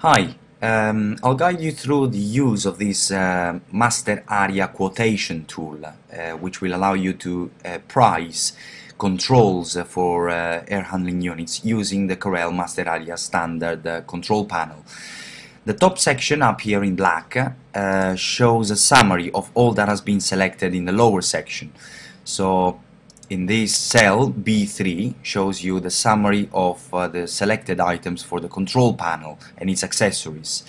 Hi, I'll guide you through the use of this MasterAria quotation tool, which will allow you to price controls for air handling units using the Corel MasterAria standard control panel. The top section up here in black shows a summary of all that has been selected in the lower section. So in this cell, B3 shows you the summary of the selected items for the control panel and its accessories.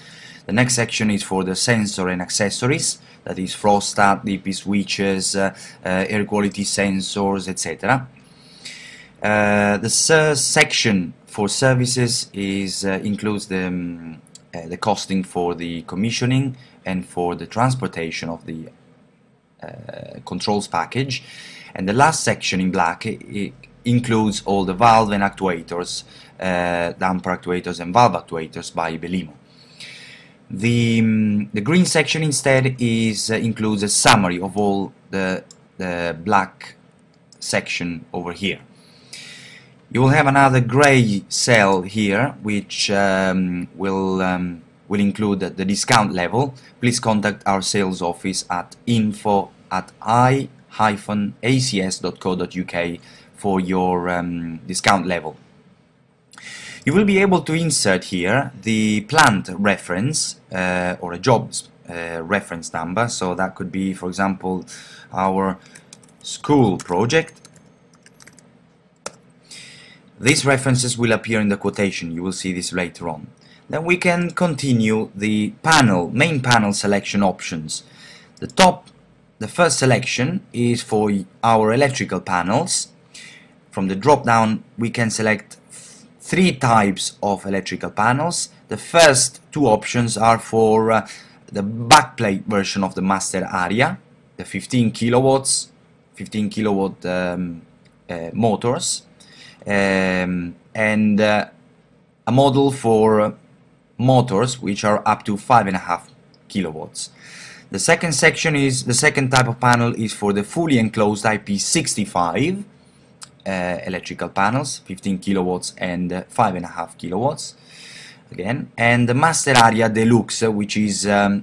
The next section is for the sensor and accessories, that is frost-stat, DP switches, air quality sensors, etc. The section for services includes the costing for the commissioning and for the transportation of the controls package. And the last section in black includes all the valve and actuators, damper actuators and valve actuators by Belimo. The green section instead includes a summary of all the black section over here. You will have another gray cell here which will include the discount level. Please contact our sales office at info@i-acs.co.uk for your discount level. You will be able to insert here the plant reference or a job's reference number, so that could be, for example, our school project. These references will appear in the quotation. You will see this later on. Then we can continue the main panel selection options. The first selection is for our electrical panels. From the drop down we can select three types of electrical panels. The first two options are for the backplate version of the MasterAria, the 15 kilowatt motors, and a model for motors which are up to 5.5 kilowatts. The second type of panel is for the fully enclosed IP65 electrical panels, 15 kilowatts and 5.5 kilowatts again, and the MasterAria Deluxe, which is the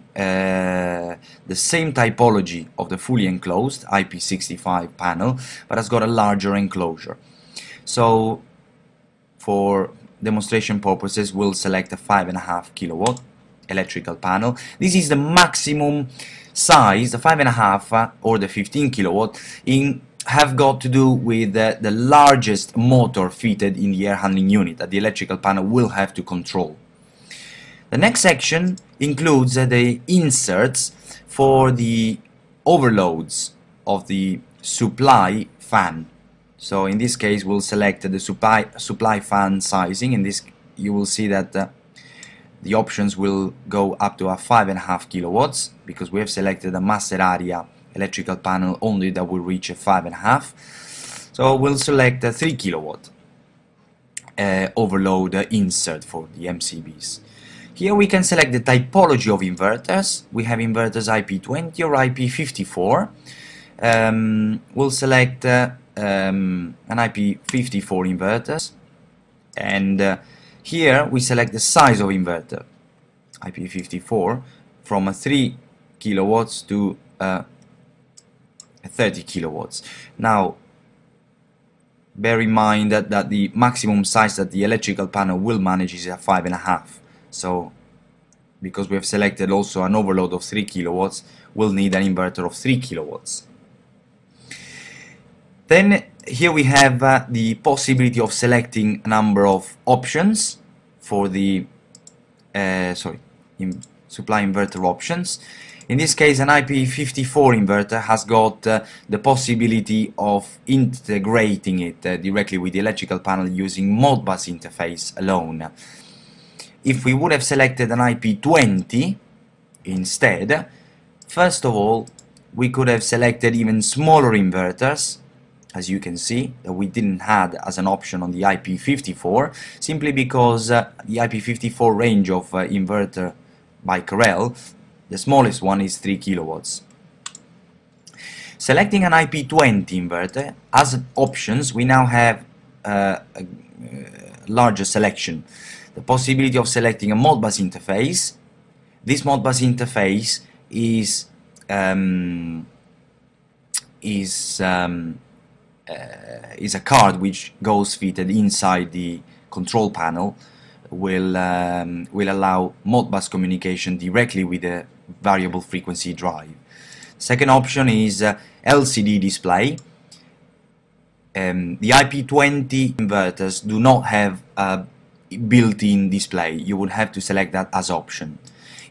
same typology of the fully enclosed IP65 panel but has got a larger enclosure. So for demonstration purposes we'll select a 5.5 kilowatt electrical panel. This is the maximum size. The 5.5 or the 15 kilowatt have got to do with the largest motor fitted in the air handling unit that the electrical panel will have to control. The next section includes the inserts for the overloads of the supply fan. So in this case we'll select the supply fan sizing. In this you will see that the options will go up to a 5.5 kilowatts because we have selected a MasterAria electrical panel only that will reach a 5.5. So we'll select a 3 kilowatt overload insert for the MCBs. Here we can select the typology of inverters. We have inverters IP20 or IP54. We'll select an IP54 inverters, and here we select the size of inverter, IP54, from a 3 kilowatts to 30 kilowatts. Now bear in mind that the maximum size that the electrical panel will manage is a 5.5. So because we have selected also an overload of 3 kilowatts, we'll need an inverter of 3 kilowatts. Then here we have the possibility of selecting a number of options for the supply inverter options. In this case, an IP54 inverter has got the possibility of integrating it directly with the electrical panel using Modbus Interface alone. If we would have selected an IP20 instead, first of all we could have selected even smaller inverters, as you can see, that we didn't have as an option on the IP54, simply because the IP54 range of inverter by Corel, the smallest one is 3 kilowatts. Selecting an IP20 inverter as options, we now have a larger selection. the possibility of selecting a Modbus interface. This Modbus interface is a card which goes fitted inside the control panel, will allow Modbus communication directly with the variable frequency drive. Second option is LCD display. The IP20 inverters do not have a built-in display. You would have to select that as option.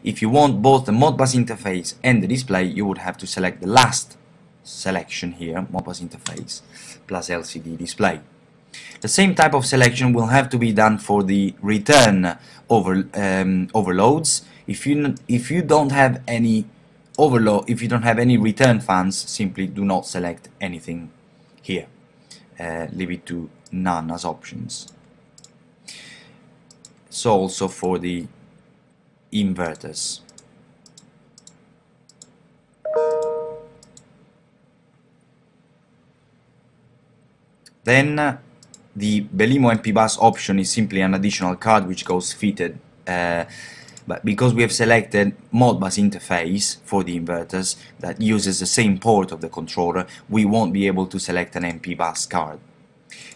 If you want both the Modbus interface and the display, you would have to select the last selection here, Modbus interface plus LCD display. The same type of selection will have to be done for the return overloads. If you don't have any overload, if you don't have any return fans, simply do not select anything here. Leave it to none as options. So also for the inverters. Then the Belimo MP bus option is simply an additional card which goes fitted, but because we have selected Modbus interface for the inverters that uses the same port of the controller, we won't be able to select an MP bus card.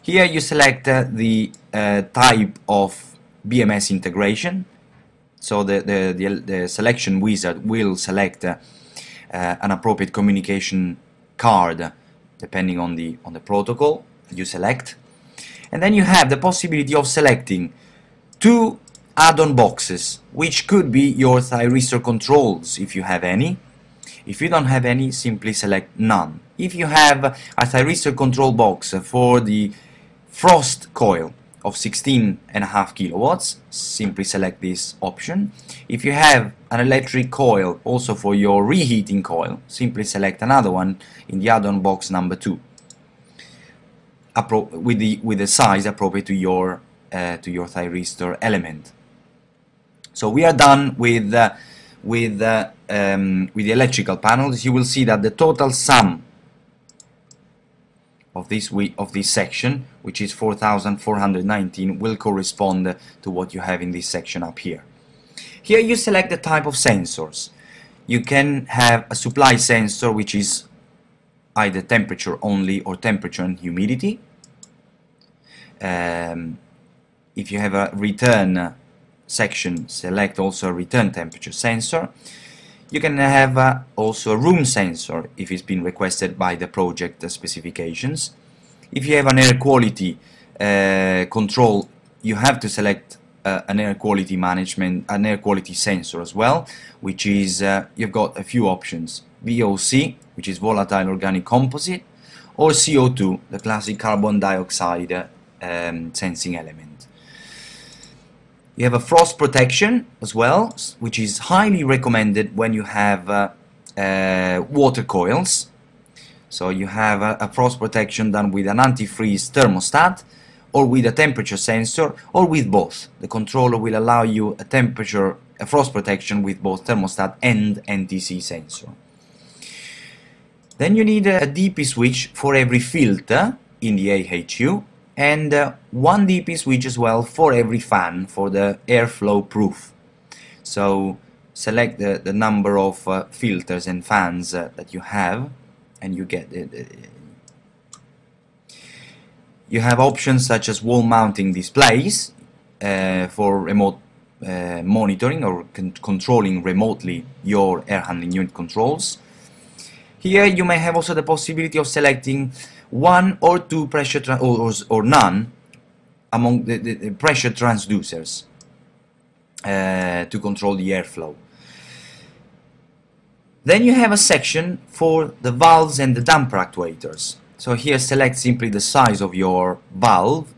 Here you select the type of BMS integration, so the selection wizard will select an appropriate communication card depending on the protocol you select. And then you have the possibility of selecting two add-on boxes, which could be your thyristor controls if you have any. If you don't have any, simply select none. If you have a thyristor control box for the frost coil of 16.5 kilowatts, simply select this option. If you have an electric coil also for your reheating coil, simply select another one in the add-on box number 2. With the size appropriate to your thyristor element. So we are done with the electrical panels. You will see that the total sum of this section, which is 4,419, will correspond to what you have in this section up here. Here you select the type of sensors. You can have a supply sensor which is either temperature only or temperature and humidity. If you have a return section, select also a return temperature sensor. You can have also a room sensor if it's been requested by the project specifications. If you have an air quality control, you have to select an air quality management, an air quality sensor as well, which is you've got a few options: VOC, which is volatile organic composite, or CO2, the classic carbon dioxide sensing element. You have a frost protection as well, which is highly recommended when you have water coils. So you have a frost protection done with an antifreeze thermostat, or with a temperature sensor, or with both. The controller will allow you a frost protection with both thermostat and NTC sensor. Then you need a DP switch for every filter in the AHU, and one DP switch as well for every fan for the airflow proof. So select the number of filters and fans that you have, and you get you have options such as wall mounting displays for remote monitoring or controlling remotely your air handling unit controls. Here you may have also the possibility of selecting one or two pressure or none among the pressure transducers to control the airflow. Then you have a section for the valves and the damper actuators. So here select simply the size of your valve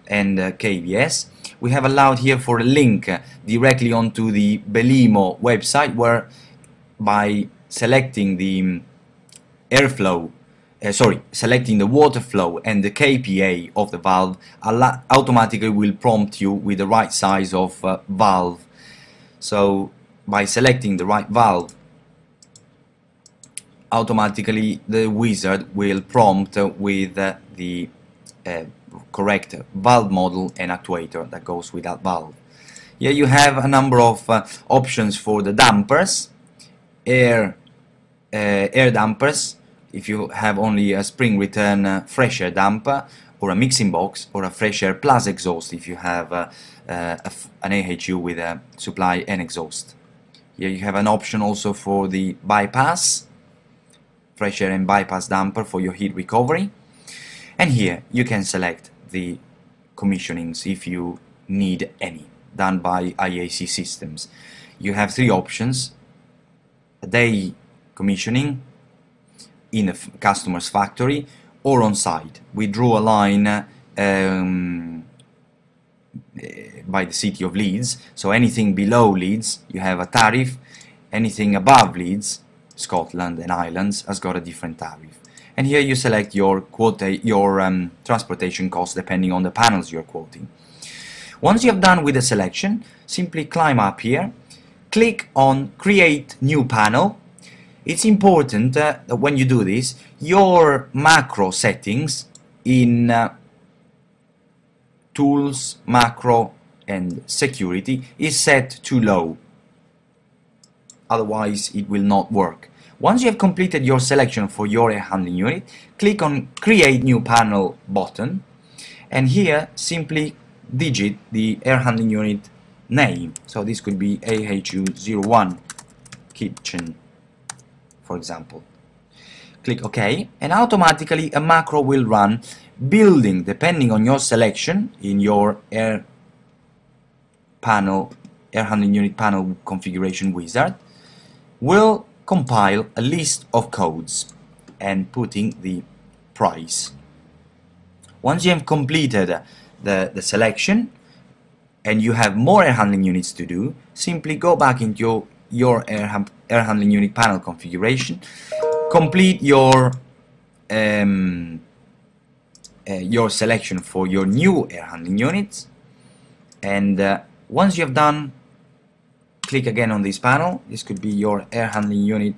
and KVS. We have allowed here for a link directly onto the Belimo website, where by selecting the selecting the water flow and the KPA of the valve, automatically will prompt you with the right size of valve. So by selecting the right valve, automatically the wizard will prompt with the correct valve model and actuator that goes with that valve. Here you have a number of options for the dampers, air dampers, if you have only a spring return fresh air damper, or a mixing box, or a fresh air plus exhaust if you have an AHU with a supply and exhaust. Here you have an option also for the bypass, fresh air and bypass damper for your heat recovery. And here you can select the commissionings if you need any, done by IAC systems. You have three options: a day commissioning in a customer's factory or on site. We drew a line by the city of Leeds, so anything below Leeds you have a tariff, anything above Leeds, Scotland and Islands, has got a different tariff. And here you select your transportation cost depending on the panels you're quoting. Once you have done with the selection, simply climb up here, click on Create New Panel. It's important that when you do this, your macro settings in Tools, Macro and Security is set too low. Otherwise it will not work. Once you have completed your selection for your air handling unit, click on Create New Panel button, and here simply digit the air handling unit name. So this could be AHU01 kitchen, for example. Click OK, and automatically a macro will run, building, depending on your selection in your air handling unit panel configuration wizard, will compile a list of codes and putting the price. Once you have completed the selection and you have more air handling units to do, simply go back into your air handling unit panel configuration, complete your selection for your new air handling units, and once you have done, click again on this panel. This could be your air handling unit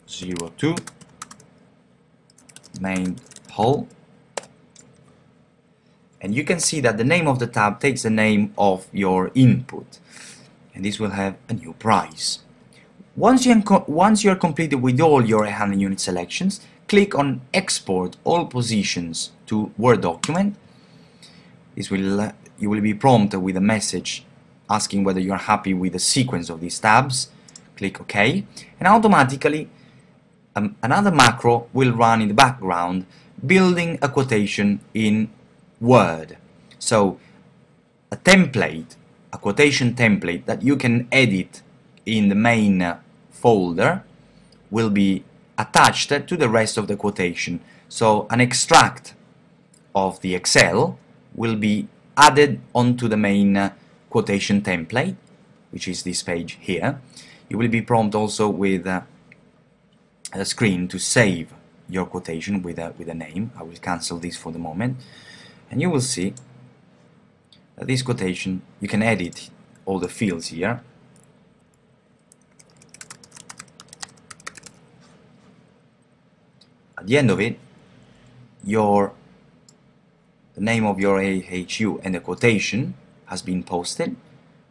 02 main hull, and you can see that the name of the tab takes the name of your input, and this will have a new price. Once you are completed with all your air handling unit selections, click on Export All Positions to Word document. This will you will be prompted with a message asking whether you are happy with the sequence of these tabs. Click OK, and automatically another macro will run in the background, building a quotation in Word. So a template, a quotation template that you can edit in the main folder, will be attached to the rest of the quotation. So an extract of the Excel will be added onto the main quotation template, which is this page here. You will be prompted also with a screen to save your quotation with a name. I will cancel this for the moment, and you will see that this quotation, you can edit all the fields here. At the end of it, the name of your AHU and the quotation has been posted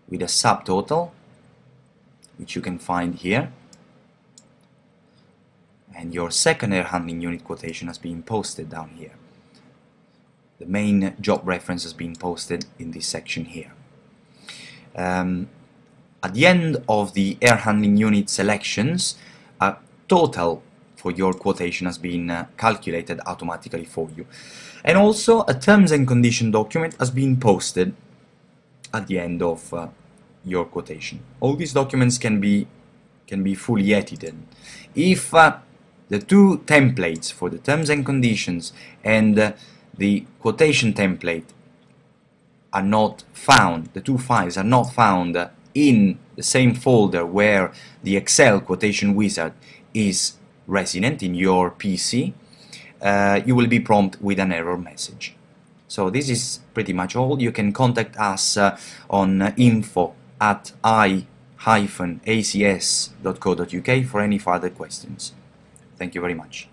with a subtotal, which you can find here, and your second air handling unit quotation has been posted down here. The main job reference has been posted in this section here. At the end of the air handling unit selections, a total for your quotation has been calculated automatically for you, and also a terms and condition document has been posted at the end of your quotation. All these documents can be fully edited. If the two templates for the terms and conditions and the quotation template are not found, the two files are not found in the same folder where the Excel quotation wizard is resident in your PC, you will be prompted with an error message. So this is pretty much all. You can contact us on info@i-acs.co.uk for any further questions. Thank you very much.